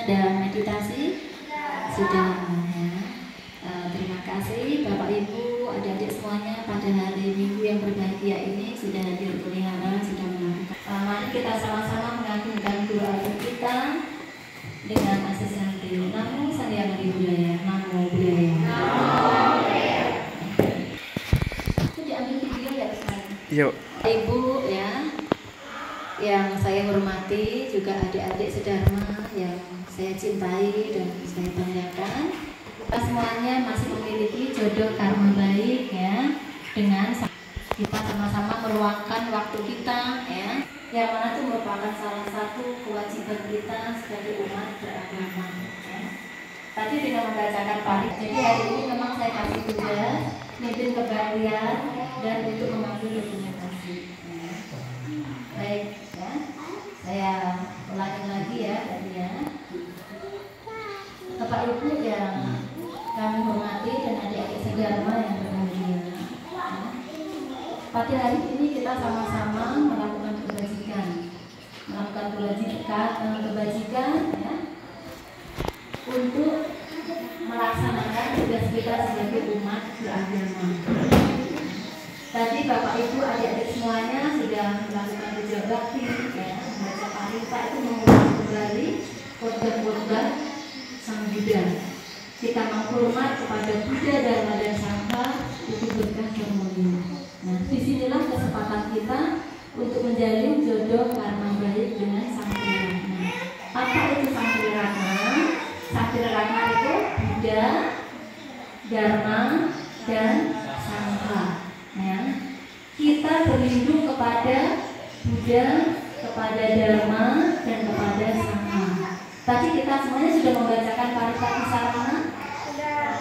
Sudah meditasi? Sudah ya. Terima kasih Bapak Ibu, adik-adik semuanya pada hari Minggu yang berbahagia ini sudah hadir pelihara, sudah melakukan. Mari kita sama-sama mengagungkan doa kita dengan asisten Namo Saryang Adi Budaya. Namo Budaya. Itu diambil video ya sekarang. Yuk. Ibu ya, yang saya hormati, juga adik-adik sedharma yang saya cintai dan saya banggakan. Kita semuanya masih memiliki jodoh karma baik ya, dengan kita sama-sama meluangkan waktu kita ya, yang mana itu merupakan salah satu kewajiban kita sebagai umat beragama ya. Tadi dengan membacakan parit, jadi hari ini memang saya kasih tugas mimpin kebaktian dan untuk memanggil dokumentasi ya. Baik ya, saya ulangi lagi ya tadi ya. Bapak Ibu yang kami hormati dan adik-adik sedharma yang berbahagia. Pada hari ini kita sama-sama melakukan kebajikan ya, untuk melaksanakan tugas kita sebagai umat beragama. Tadi Bapak Ibu adik-adik semuanya sudah melakukan kerja bakti ya, membaca parita itu mengulang kembali kodam-kodam Sang Buddha. Kita menghormat kepada Buddha, Dharma dan Sangha itu berkah dan mulia. Nah, disinilah kesempatan kita untuk menjalin jodoh karma baik dengan Sang Triratna. Apa itu Sang Triratna? Sang Triratna itu Buddha, Dharma dan Sangha. Ya. Kita berlindung kepada Buddha, kepada Dharma dan kepada Sangha. Tadi kita semuanya sudah membacakan Paripati Sarana?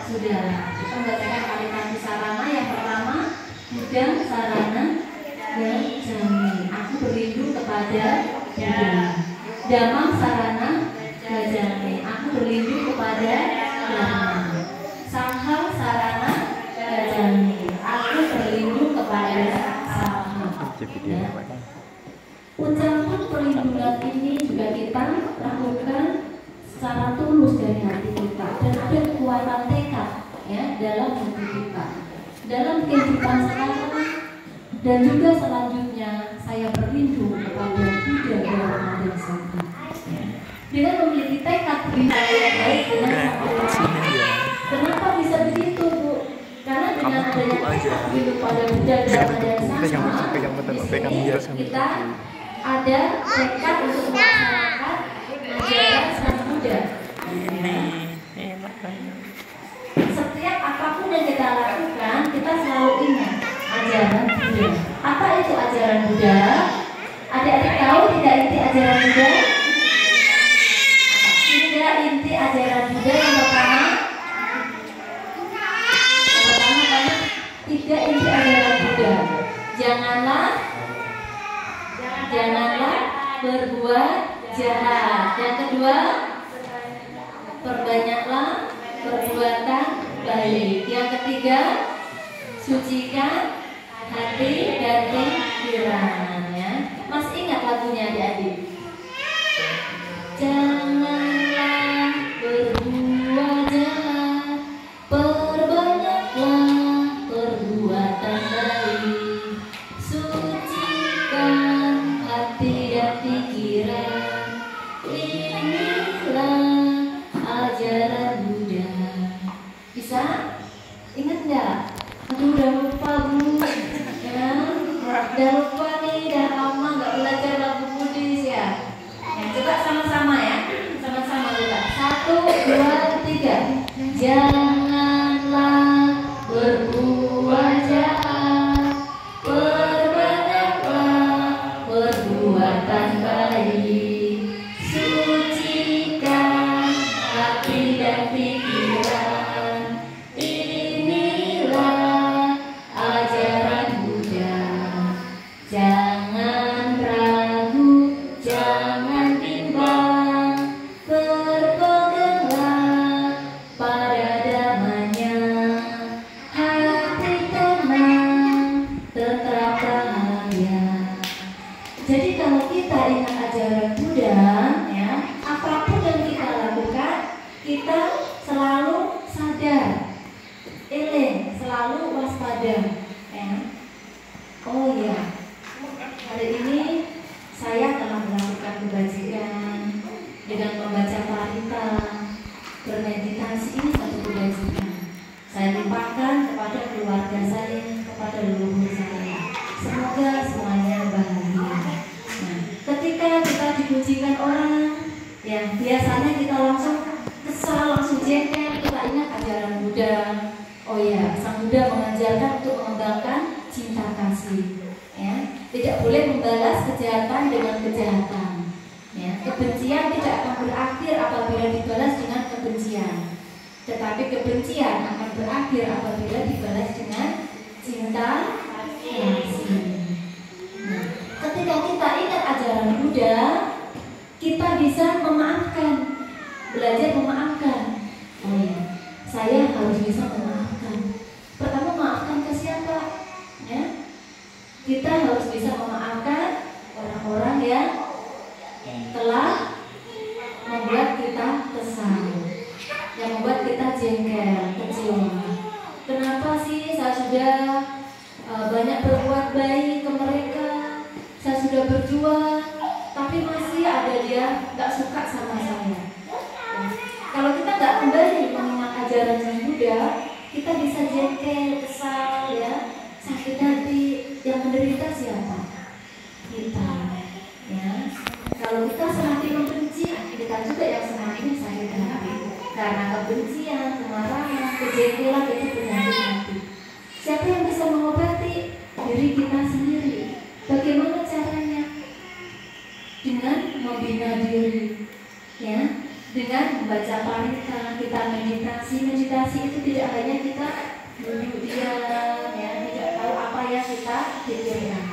Sudah. Kita membacakan Paripati Sarana yang pertama, Buddha, Sarana, dan Jami. Aku berlindung kepada Buddha. Dhammam, Sarana, Gajami. Aku berlindung kepada Dhamma. Sangha, Sarana, Gajami. Aku berlindung kepada Sangha. Ya. Ucapan perlindungan ini juga kita lakukan secara tulus dari hati kita dan ada kekuatan tekad ya dalam hati kita. Dalam kehidupan sekarang dan juga selanjutnya saya berlindung kepada Buddha, Dharma dan Sangha. Dengan memiliki tekad beribadah yang baik dengan Sang. Kenapa bisa begitu, Bu? Karena dengan adanya tekad berlindung pada Buddha, Dharma dan Sangha, kita ada tekad untuk melaksanakan ajaran Sang Buddha. Setiap apapun yang kita lakukan, kita selalu ingat ajaran Buddha. Apa itu ajaran Buddha? Adik-adik tahu tidak inti ajaran Buddha? Tidak inti ajaran Buddha yang pertama. Tiga inti ajaran Buddha. Janganlah berbuat jahat. Yang kedua, perbanyaklah perbuatan baik. Yang ketiga, sucikan hati dan pikiran ya. Masih ingat lagunya adik-adik? Janganlah berbuat jahat, perbanyaklah perbuatan baik. Sucikan hati dan pikiran, inilah ajaran Buddha. Bisa? Ingat nggak? Aduh udah lupa Bu ya? Udah lupa nih, udah lama nggak belajar lagu Buddhis ya. Coba sama-sama ya. Ya, biasanya kita langsung kesal, langsung jengkel, kita ingat ajaran Buddha. Oh ya, Sang Buddha mengajarkan untuk mengembangkan cinta kasih. Ya, tidak boleh membalas kejahatan dengan kejahatan. Ya, kebencian tidak akan berakhir apabila dibalas dengan kebencian. Tetapi kebencian akan berakhir apabila dibalas dengan cinta kasih. Nah, ketika kita ingat ajaran Buddha, kita bisa memaafkan, belajar memaafkan. Oh ya, saya harus bisa memaafkan. Pertama, maafkan ke siapa? Ya, kita harus bisa memaafkan orang-orang yang telah membuat kita kesal, yang membuat kita jengkel, kecewa. Kenapa sih saya sudah banyak berbuat baik ke mereka, saya sudah berjuang, tapi masih ada dia nggak suka sama saya. Kalau kita nggak kembali mengingat ajaran Sang Buddha, kita bisa jengkel, kesal, ya, sakit hati. Yang menderita siapa? Kita. Ya. Kalau kita semakin membenci, kita juga yang semakin sakit hati. Karena kebencian, kemarahan, kejengkelan itu penyakit hati. Siapa yang bisa mengobati? Diri kita sendiri. Bagaimana caranya? Dengan membina diri, ya, dengan membaca parita, kita meditasi. Meditasi itu tidak hanya kita duduk diam, ya, tidak tahu apa yang kita pikirkan.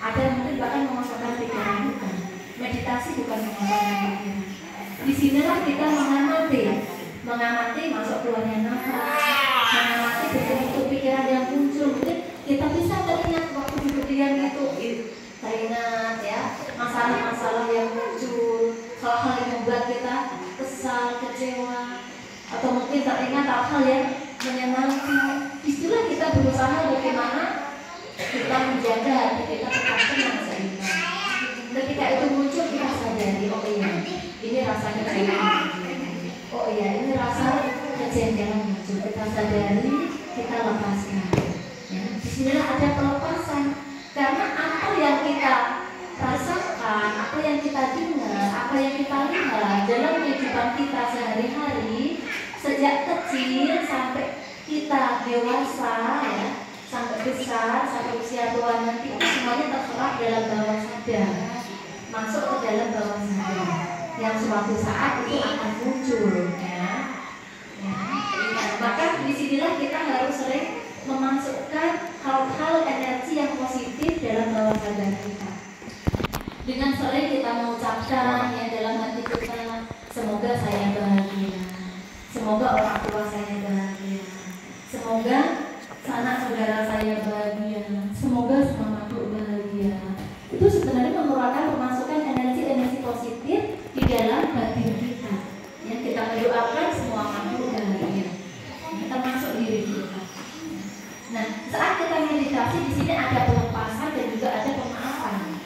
Ada mungkin bahkan memasukkan pikiran bukan. Meditasi bukan memasukkan pikiran. Di sinilah kita mengamati masuk keluarnya nafas, mengamati bentuk pikiran yang muncul. Mungkin kita bisa teringat waktu duduk diam itu. Teringat, ya, masalah-masalah yang muncul, hal-hal yang membuat kita kesal, kecewa, atau mungkin teringat hal-hal yang menyenangkan. Disitulah kita berusaha bagaimana kita menjaga hati kita tetap tenang seimbang. Ketika itu muncul, kita sadari, oh iya, ini rasa kejengkelan. Oh iya, ini rasa kejengkelan muncul. Kita sadari, kita lepaskan. Ya, disinilah ada pelepasan. Karena apa yang kita rasakan, apa yang kita dengar, apa yang kita lihat dalam kehidupan kita sehari-hari, sejak kecil sampai kita dewasa, ya, sampai besar, sampai usia tua nanti, semuanya terserap dalam bawah sadar, masuk ke dalam bawah sadar, yang suatu saat itu akan muncul, ya. Maka disinilah kita harus sering memasukkan hal-hal energi yang positif dalam bawah sadar kita. Dengan sering kita mengucapkan, ya, dalam hati kita, semoga saya bahagia, semoga orang tua saya bahagia, semoga sanak saudara saya bahagia, semoga semua makhluk bahagia. Itu sebenarnya merupakan pemasukan energi-energi positif di dalam batin kita. Ya, kita mendoakan semua makhluk bahagia, termasuk diri kita. Nah, saat kita meditasi, di sini ada pelepasan dan juga ada pemaafan.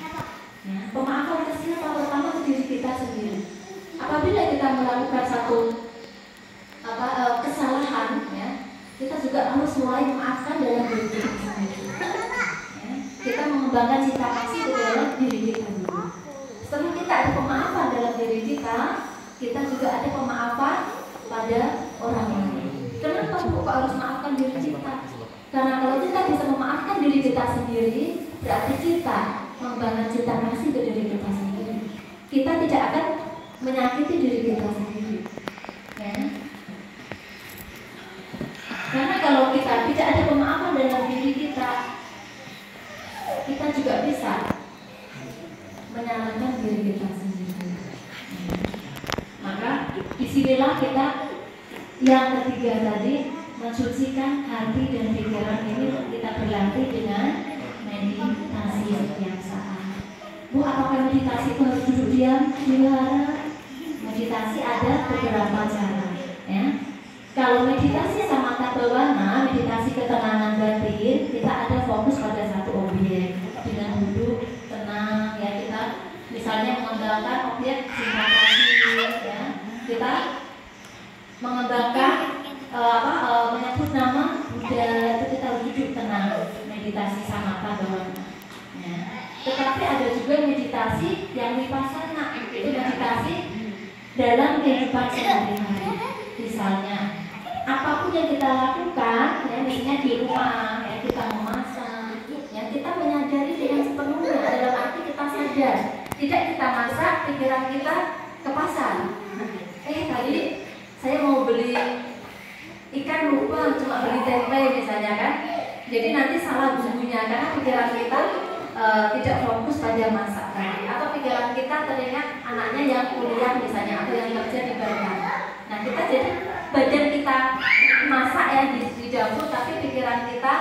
Ya, pemaafan ke siapa? Pertama ke diri kita sendiri. Apabila kita melakukan satu kesalahan, ya, kita juga harus mulai memaafkan dalam diri kita sendiri. Ya, kita mengembangkan cinta kasih ke dalam diri kita dulu. Setelah kita ada pemaafan dalam diri kita juga ada pemaafan pada orang lain. Kenapa kok harus maafkan diri kita? Karena kalau kita bisa memaafkan diri kita sendiri, berarti kita mengembangkan cinta kasih ke diri kita sendiri. Kita tidak akan menyakiti diri kita sendiri. Ya. Karena kalau kita tidak ada pemaafan dalam diri kita juga bisa menyalahkan diri kita sendiri. Maka disinilah kita yang ketiga tadi, mensucikan hati dan pikiran ini kita berlatih dengan meditasi yang saat. Bu, apakah meditasi itu harus duduk diam di wihara? Meditasi ada beberapa cara, ya. Kalau meditasi samatha bhavana, meditasi ketenangan batin, kita ada fokus pada satu objek dengan duduk tenang, ya. Kita misalnya mengembangkan objek cinta kasih, ya. Kita mengembangkan menyebut nama Buddha, itu kita duduk tenang, meditasi samatha bhavana. Ya. Tetapi ada juga meditasi yang vipassana, itu meditasi dalam kehidupan sehari-hari. Misalnya apapun yang kita lakukan, ya, misalnya di rumah, ya, kita memasak, ya, kita menyadari dengan sepenuhnya, dalam arti kita sadar. Tidak kita masak, pikiran kita ke pasar. Tadi saya mau beli ikan, lupa cuma beli tempe misalnya kan. Jadi nanti salah bumbunya karena pikiran kita tidak fokus pada masak tadi, atau pikiran kita teringat anaknya yang kuliah misalnya, atau yang kerja di bandar. Nah, kita jadi badan kita masak ya di dapur, tapi pikiran kita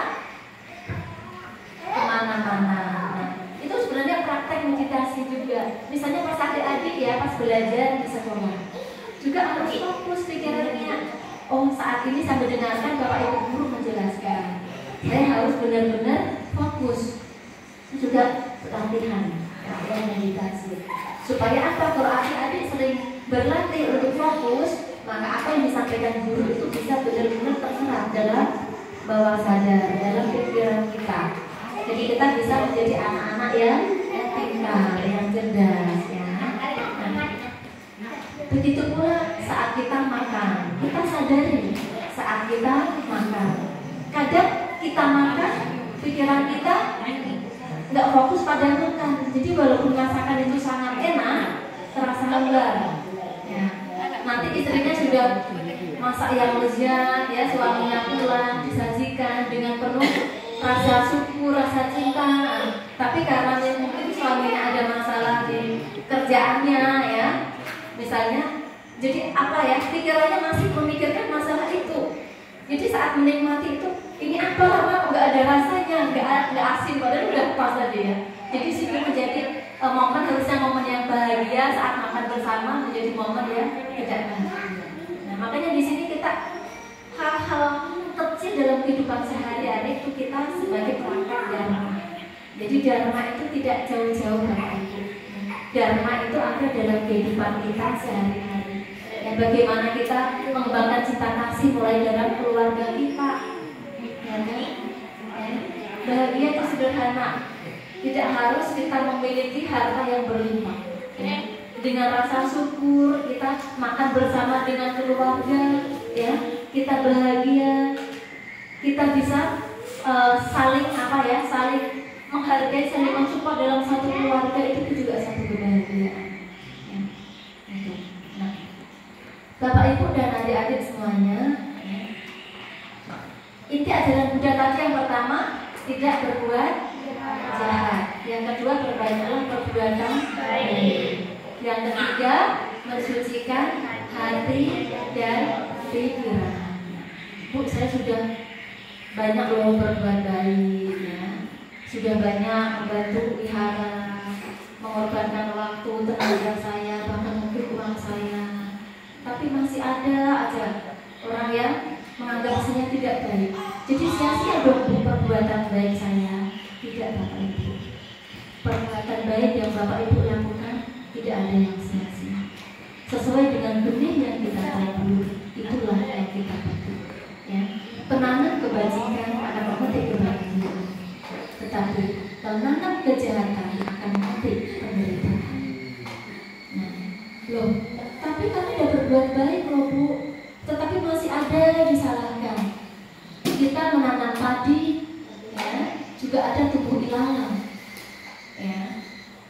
kemana-mana. Nah, itu sebenarnya praktek meditasi juga. Misalnya pas adik-adik ya, pas belajar di sekolah juga harus fokus pikirannya. Oh, saat ini sambil dengarkan Bapak Ibu guru menjelaskan, saya harus benar-benar fokus. Juga latihan, latihan meditasi. Supaya apa? Kalau adik-adik sering berlatih untuk fokus, maka apa yang disampaikan guru itu bisa benar-benar terserap dalam bawah sadar, dalam pikiran kita. Jadi kita bisa menjadi anak-anak yang pintar, yang cerdas, ya. Begitu pula saat kita makan, kita sadari saat kita makan. Kadang kita makan, pikiran kita nggak fokus pada makan. Jadi walaupun masakan itu sangat enak, terasa lelah. Ya. Nanti istrinya sudah masak yang lezat, ya, suaminya pulang disajikan dengan penuh rasa syukur, rasa cinta. Tapi karena mungkin suaminya ada masalah di kerjaannya, ya, misalnya, jadi apa ya, pikirannya masih memikirkan masalah itu. Jadi saat menikmati itu, ini apa lama nggak ada rasanya, nggak asin, padahal udah pas tadi ya. Jadi sini menjadi momen, harusnya momen yang bahagia saat makan bersama, menjadi momen yang tidak bahagia. Nah, makanya di sini kita hal-hal kecil dalam kehidupan sehari-hari itu kita sebagai praktek dharma. Jadi dharma itu tidak jauh-jauh dari itu. Dharma itu ada dalam kehidupan kita sehari-hari. Ya, bagaimana kita mengembangkan cinta kasih mulai dalam keluarga kita. Ya, bahagia itu sederhana. Tidak harus kita memiliki harta yang berlimpah. Ya. Dengan rasa syukur kita makan bersama dengan keluarga, ya, kita bahagia, kita bisa saling menghargai, saling mensupport dalam satu keluarga, itu juga satu kebahagiaan. Ya. Nah, Bapak Ibu dan adik-adik semuanya, inti ajaran Buddha tadi yang pertama, tidak berbuat jahat. Yang kedua, perbanyaklah perbuatan baik. Yang ketiga, mensucikan hati dan pikiran. Bu, saya sudah banyak loh berbuat baik, ya. Sudah banyak membantu wihara, mengorbankan waktu, tenaga saya, bahkan mungkin uang saya. Tapi masih ada aja orang yang menganggap saya tidak baik. Jadi sia-sia dong perbuatan baik saya. Tidak, Bapak Ibu. Perbuatan baik yang Bapak Ibu lakukan tidak ada yang sia-sia. Sesuai dengan benih yang kita tabur, itulah yang kita petik. Ya. Penanam kebajikan akan memetik kebahagiaan, tetapi penanam kejahatan akan memetik penderitaan. Nah, loh, tapi kami sudah berbuat baik loh Bu, tetapi masih ada yang disalahkan. Kita menanam padi, ya, juga ada tumbuh ilalang. Ya.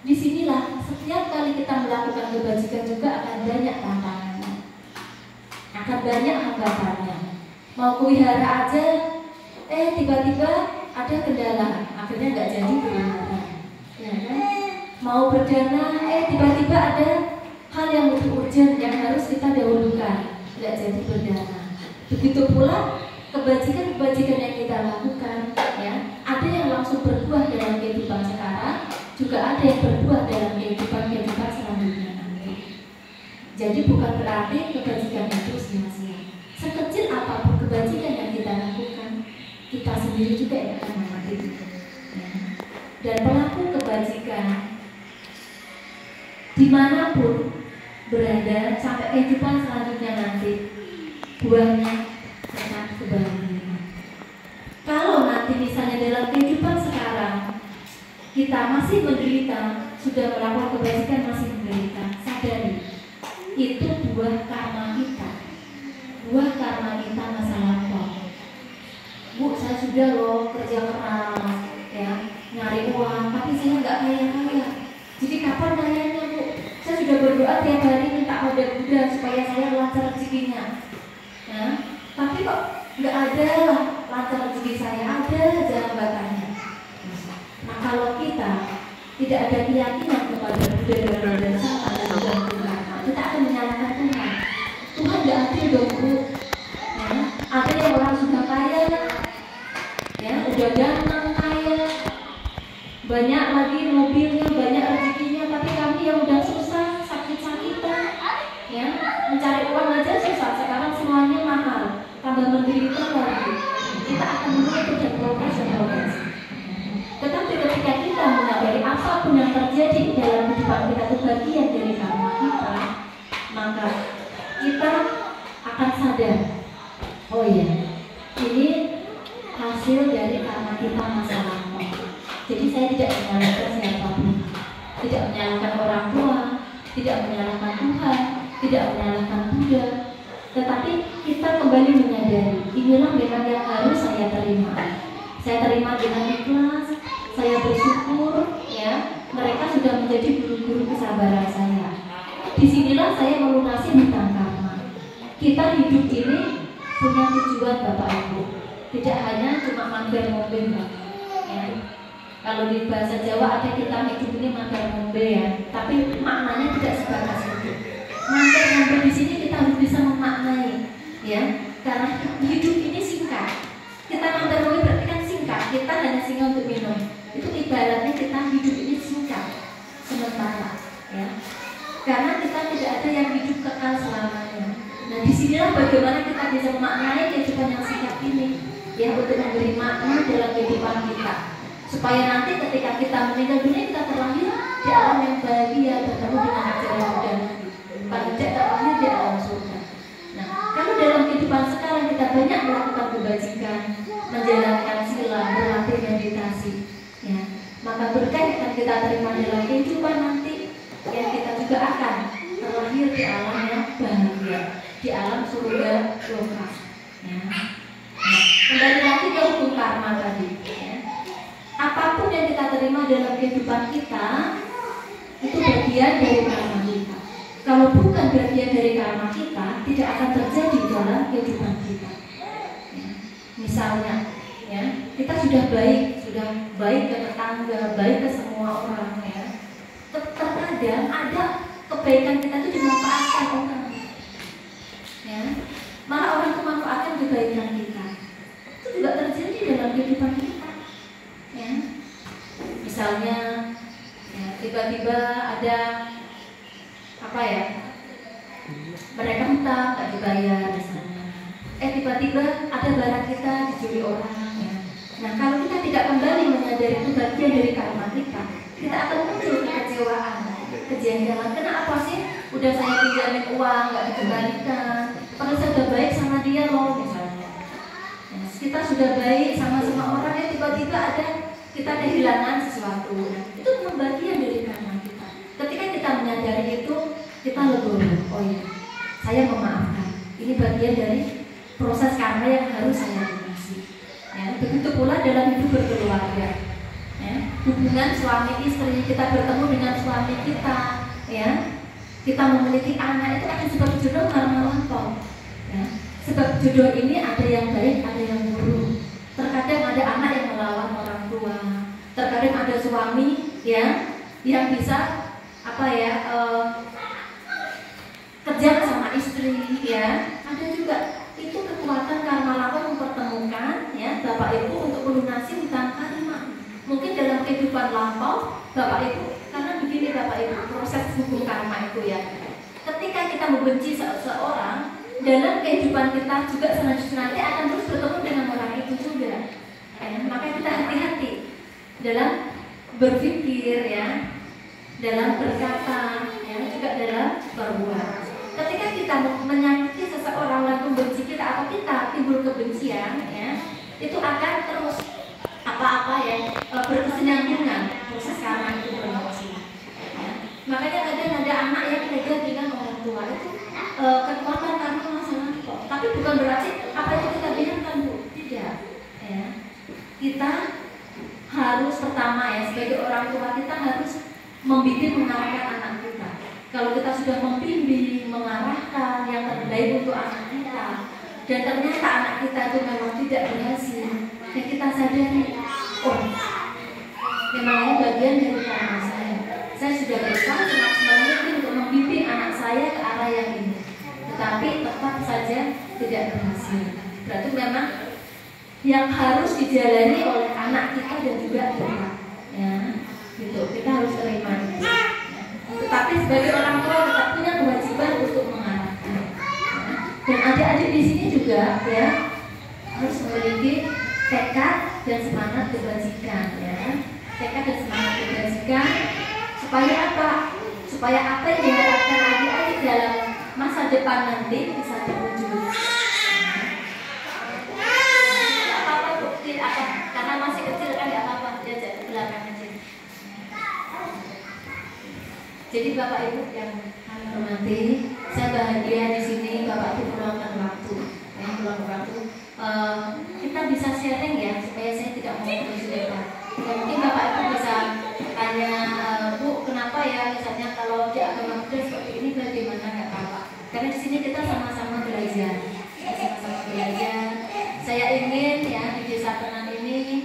Disinilah setiap kali kita melakukan kebajikan juga akan banyak tantangannya, akan banyak hambatannya. Mau kuwihara aja, tiba-tiba ada kendala, akhirnya nggak jadi kuwihara. Ya kan? Mau berdana, tiba-tiba ada hal yang lebih urgent yang harus kita dahulukan, nggak jadi berdana. Begitu pula kebajikan-kebajikan yang kita lakukan, ya, ada yang langsung berbuah dalam kehidupan sekarang, juga ada yang berbuah dalam kehidupan selanjutnya nanti. Jadi bukan berarti kebajikan itu sia-sia. Sekecil apapun kebajikan yang kita lakukan, kita sendiri juga yang akan memetik itu. Ya. Dan pelaku kebajikan dimanapun berada sampai kehidupan selanjutnya nanti, buahnya sangat kebahagiaan. Kalau nanti misalnya dalam kehidupan sekarang kita masih menderita, sudah melakukan kebajikan masih menderita, sadari itu buah karma kita, buah karma kita masa lampau. Bu, saya sudah loh kerja keras, ya, nyari uang, tapi saya nggak kaya-kaya. Jadi kapan kayanya, Bu? Saya sudah berdoa tiap hari minta pada Buddha supaya saya lancar rezekinya, ya. Tapi kok nggak ada lah lancar rezeki saya, ada aja hambatannya. Nah, kalau kita tidak ada keyakinan kepada Buddha dan dasar ada Tuhan, kita akan menyalahkan Tuhan. Tuhan nggak adil dong, Bu. Ya, ada yang orang sudah kaya, ya, udah ganteng kaya, banyak lagi mobilnya, banyak rezekinya, tapi kami yang udah susah, sakit-sakitan, ya, mencari uang aja susah. Sekarang semuanya mahal, tambah menderita lagi. Kita akan menuntut dan progres. Tetapi ketika kita menyadari apapun yang terjadi dalam kehidupan kita itu bagian dari karma kita, maka kita akan sadar, oh iya, ini hasil dari karma kita masa lampau. Jadi saya tidak menyalahkan siapapun, tidak menyalahkan orang tua, tidak menyalahkan Tuhan, tidak menyalahkan Buddha, tetapi kita kembali menyadari inilah memang yang harus saya terima. Saya terima dengan ikhlas, saya bersyukur, ya, mereka sudah menjadi guru-guru kesabaran saya. Disinilah saya melunasi hutang karma. Kita hidup ini punya tujuan Bapak Ibu, tidak hanya cuma mampir-mampir, ya. Kalau di bahasa Jawa ada kita hidup ini mampir-mampir, ya, tapi maknanya tidak sebatas itu. Mampir-mampir di sini kita harus bisa memaknai, ya, karena hidup ini singkat. Kita mampir-mampir berarti kan singkat, kita hanya singgah untuk minum. Itu ibaratnya kita hidup ini singkat, sementara, ya. Karena kita tidak ada yang hidup kekal selamanya. Nah, disinilah bagaimana kita bisa memaknai kehidupan yang singkat ini, ya, untuk memberi makna dalam kehidupan kita, supaya nanti ketika kita meninggal dunia kita terlahir di alam yang bahagia, bertemu dengan ajaran Buddha, paling tidak terlahir di alam surga. Nah, kalau dalam kehidupan sekarang kita banyak melakukan kebajikan, menjalankan sila, berlatih meditasi, ya, maka berkah yang kita terima dalam kehidupan nanti, ya, kita juga akan terlahir di alam yang bahagia, di alam surga loka, ya. Nah, kembali lagi ke hukum karma tadi, ya. Apapun yang kita terima dalam kehidupan kita itu bagian dari karma kita. Kalau bukan bagian dari karma kita, tidak akan terjadi dalam kehidupan kita, ya. Misalnya, ya, kita sudah baik ke tetangga, baik ke semua orang, ya. Terkadang ada kebaikan kita itu dimanfaatkan orang, ya. Malah orang itu memanfaatkan kebaikan kita. Itu juga terjadi dalam kehidupan kita, ya. Misalnya, ya, tiba-tiba ada apa, ya, mereka hutang nggak dibayar misalnya. Tiba-tiba ada barang kita dicuri orang, ya. Nah, kalau kita tidak kembali menyadari itu bagian dari karma kita akan muncul kekecewaan, kejengkelan. Kenapa sih udah saya pinjamin uang nggak dikembalikan? Padahal saya sudah baik sama dia loh, misalnya. Ya, kita sudah baik sama orang, ya, tiba-tiba ada kita kehilangan sesuatu. Nah, itu bagian dari karma kita. Ketika kita menyadari itu, kita legowo. Oh iya, saya memaafkan. Ini bagian dari proses karma yang harus saya lunasi. Ya, begitu pula dalam hidup berkeluarga, ya, hubungan suami istri, kita bertemu dengan suami kita, ya, kita memiliki anak, itu akan sebab jodoh karma lampau, ya. Sebab jodoh ini ada yang baik, ada yang buruk. Terkadang ada anak yang melawan orang tua, terkadang ada suami, ya, yang bisa apa, ya, kejam sama istri, ya. Ada juga itu kekuatan karma lampau mempertemukan, ya, Bapak Ibu untuk melunasi hutang karma. Mungkin dalam kehidupan lampau Bapak Ibu, karena begini Bapak Ibu, proses hukum karma itu, ya. Ketika kita membenci seseorang, dalam kehidupan kita juga selanjutnya nanti akan terus bertemu dengan orang itu juga, ya. Maka kita hati-hati dalam berpikir, ya, dalam berkata, ya, juga dalam berbuat. Ketika kita menyakiti seseorang lalu membenci kita atau kita timbul kebencian, ya, itu akan terus apa-apa, ya, berkesinambungan proses karma itu berlangsung, ya. Makanya kadang ada anak yang tega dengan orang tua, itu ya, kita harus pertama ya, sebagai orang tua kita harus membimbing mengarahkan anak kita. Kalau kita sudah membimbing, mengarahkan yang terbaik untuk anak kita, dan ternyata anak kita itu memang tidak berhasil, dan kita sadari, oh, memang ini bagian dari karma saya. Saya sudah berusaha semaksimal mungkin untuk membimbing anak saya ke arah yang ini, tetapi tetap saja tidak berhasil. Berarti memang yang harus dijalani oleh anak kita dan juga kita, ya, gitu. Kita harus terima itu. Tetapi sebagai orang tua kita punya kewajiban untuk mengarahkan. Dan adik-adik di sini juga, ya, harus memiliki tekad dan semangat kebajikan, ya. Tekad dan semangat kebajikan supaya apa? Supaya apa yang diharapkan adik-adik dalam masa depan nanti bisa terwujud. Karena masih kecil kan nggak apa-apa, dia jadi belakang aja. Jadi Bapak Ibu yang kami hormati, saya bahagia di sini Bapak Ibu meluangkan waktu, kita bisa sharing ya, supaya saya tidak mau terus lebar. Mungkin Bapak Ibu bisa tanya, Bu, kenapa ya misalnya kalau di agama Buddha seperti ini bagaimana, nggak apa-apa. Karena di sini kita sama-sama belajar, Saya ingin ya di desa Tenan ini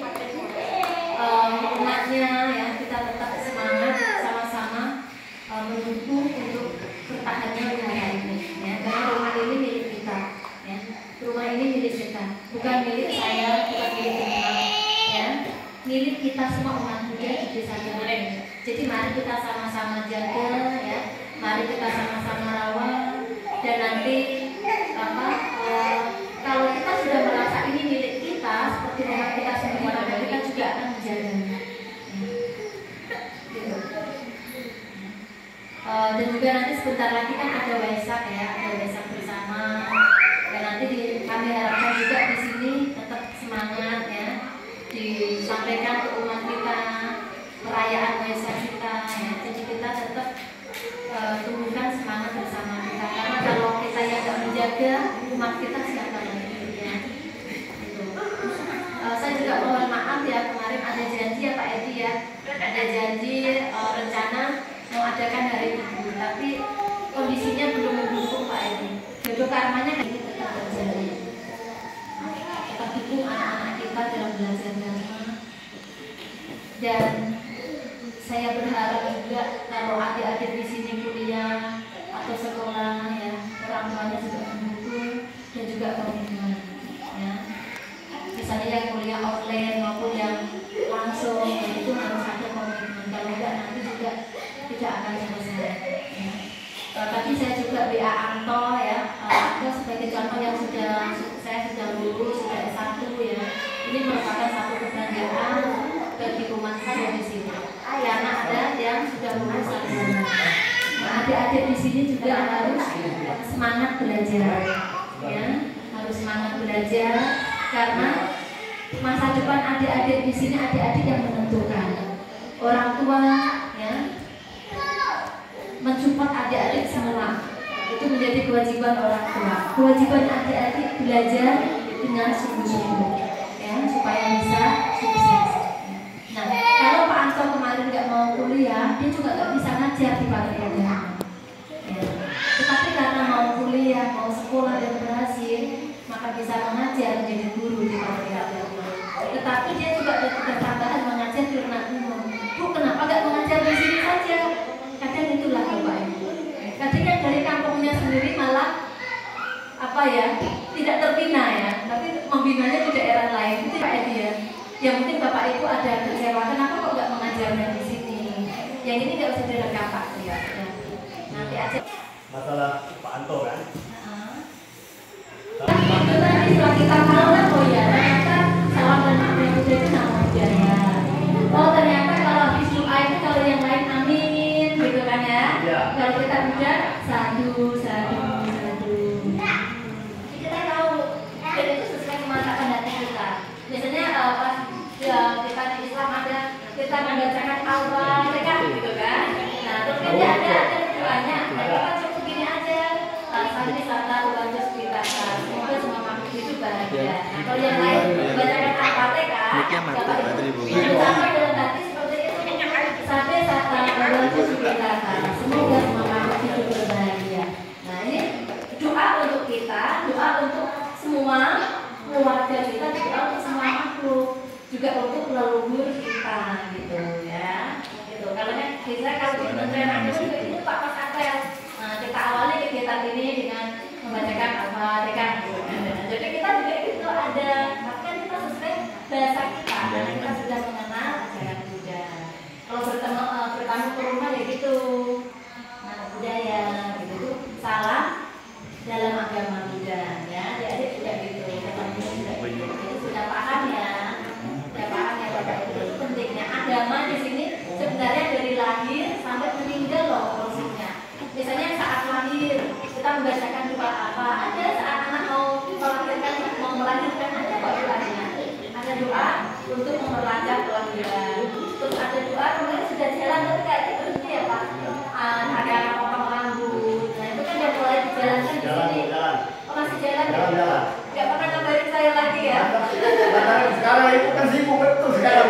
umatnya ya kita tetap semangat sama-sama mendukung untuk bertahannya wilayah ini. Ya, karena rumah ini milik kita. Ya, rumah ini milik kita, bukan milik saya, bukan milik teman. Ya, milik kita semua umat Buddha di desa Tenan ini. Jadi mari kita sama-sama jaga, ya. Mari kita sama-sama rawat, dan nanti kalau kita sudah merasa ini milik kita, seperti rumah kita sendiri, maka kita juga akan menjaganya. Gitu. Dan juga nanti sebentar lagi kan ada Waisak ya, ada Waisak bersama. Dan nanti kami harapkan juga di sini tetap semangat ya, disampaikan ke umat kita perayaan Waisak kita ya. Jadi kita tetap tumbuhkan semangat bersama kita, karena kalau kita yang tidak menjaga umat kita siapa lagi ya. Gitu. Saya juga mohon maaf ya, kemarin ada janji ya Pak Edi ya, ada janji rencana mau adakan hari Ibu, tapi kondisinya belum mendukung Pak Edi. Jodoh karmanya ini tetap terjadi, tetap dukung anak-anak kita dalam belajar agama. Dan saya berharap juga kalau adik-adik di sini kuliah atau sekolah ya, orang tuanya juga mendukung dan juga komitmen ya. Misalnya yang kuliah online maupun yang langsung ya, itu harus ada komitmen. Kalau enggak nanti juga tidak akan selesai ya. Tadi saya juga BA Anto ya, Anto sebagai contoh yang saya sudah lulus, sudah S1 ya. Ini merupakan satu kebanggaan bagi umat saya di sini. Karena ada yang sudah lulus sarjana. Nah, adik-adik di sini juga harus semangat belajar, ya, harus semangat belajar karena masa depan adik-adik di sini adik-adik yang menentukan. Orang tua, ya, mensupport adik-adik semua. Itu menjadi kewajiban orang tua. Kewajiban adik-adik belajar dengan sungguh-sungguh, ya, supaya bisa sukses. Nah, kalau Pak Anto kemarin nggak mau kuliah, dia juga nggak bisa ngajar di Pagri Agama. Ya. Tetapi karena mau kuliah, mau sekolah dan berhasil, maka bisa mengajar menjadi guru di Pagri Agama. Tetapi dia juga ada tugas tambahan mengajar di Renang Umum. Bu, kenapa nggak mengajar di sini saja? Kadang itulah Bapak Ibu. Kadang kan dari kampungnya sendiri malah tidak terbina ya, tapi membinanya di daerah lain. Itu Pak Edi ya. Yang mungkin Bapak Ibu ada kecewa, kenapa kok nggak mengajarnya di sini? Yang ini nggak usah direkam Pak ya. Nanti aja. Masalah Pak Anto kan? Itu tadi setelah kita tahu kan, oh ya ternyata salam dan amin itu nama budaya. Oh ternyata kalau habis doa itu kalau yang lain amin, gitu kan ya? Ya. Kalau kita udah sadu. Kita tahu dan itu sesuai kemantapkan hati kita. Biasanya pas kita di Islam ada kita membacakan Al-Fatihah gitu kan. Nah terus kan ada doanya. Nah kita cukup gini aja. Santri serta ulanjut kita. Semoga semua makhluk itu bahagia. Nah kalau yang lain membacakan apa? Kementerian Agama juga ini Pak Pas Apel. Nah, kita awali kegiatan ini dengan membacakan Al-Fatihah. Jadi kita juga itu ada, bahkan kita sesuai bahasa kita, karena kita sudah mengenal ajaran Buddha. Kalau bertamu ke rumah ya gitu, nah budaya gitu tuh salah dalam agama Buddha ya. Adik-adik juga gitu, ketemu juga gitu. Jadi sudah paham ya, sudah paham ya Bapak Ibu. Itu pentingnya agama di sini sebenarnya dari lahir sampai meninggal loh prosesnya. Misalnya saat lahir kita membacakan doa apa, ada saat anak mau melahirkan ada kok doanya. Ada doa untuk memperlancar kelahiran. Terus ada doa kemudian sudah jalan tapi kayak berhenti ya Pak. Ada yang potong rambut. Nah itu kan udah mulai dijalankan di sini. Oh masih jalan ya? Jalan. Gak pernah ngabarin saya lagi ya? Sekarang itu kan sibuk betul sekarang.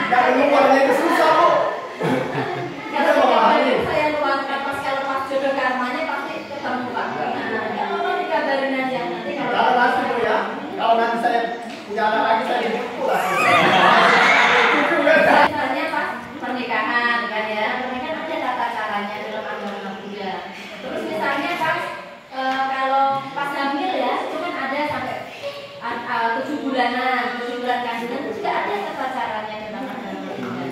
Gak luarnya itu susah kok. Kalau dikabarin saya luangkan pas kalau pas jodoh karmanya pasti ketemu Pak. Nah gak apa-apa dikabarin aja nanti Kalau nanti tuh ya, kalau nanti saya punya anak lagi saya dipukul lah. Misalnya pas pernikahan kan ya, pernikahan ada tata caranya dalam agama Buddha. Terus misalnya pas kalau pas hamil ya, itu kan ada sampai 7 bulanan, 7 bulan kandungan itu juga ada tata caranya dalam agama Buddha.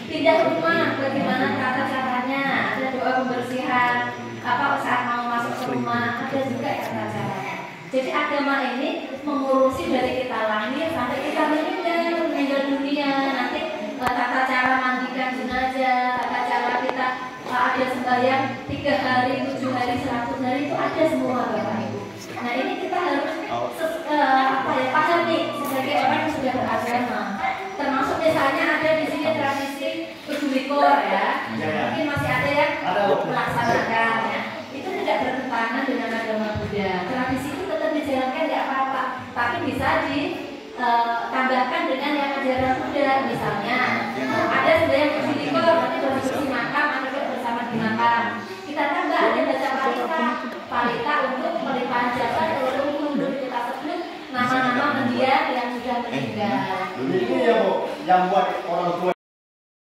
Pindah rumah, bagaimana tata caranya? Ada doa pembersihan, apa saat mau masuk ke rumah, ada juga tata caranya. Jadi agama ini mengurusi dari kita lahir sampai kita meninggal dunia. Nanti tata cara mandikan jenazah, tata cara kita ada sembahyang 3 hari, 7 hari, 100 hari itu ada semua Bapak Ibu. Nah ini kita harus pahami sebagai orang yang sudah beragama. Termasuk misalnya ada di sini tradisi berbulikor ya, mungkin masih ada yang melaksanakan ya. Itu tidak bertentangan dengan agama Buddha. Tradisi itu tetap dijalankan tidak apa-apa, tapi bisa ditambahkan dengan yang ajaran Buddha. Misalnya ada sembahyang berbulikor, berarti bersih makam atau bersama di makam. Kita tambah ada baca palita untuk melimpahkan jasa untuk kita sebut nama-nama mendiang yang sudah meninggal. Ini ya Bu, yang buat orang tua.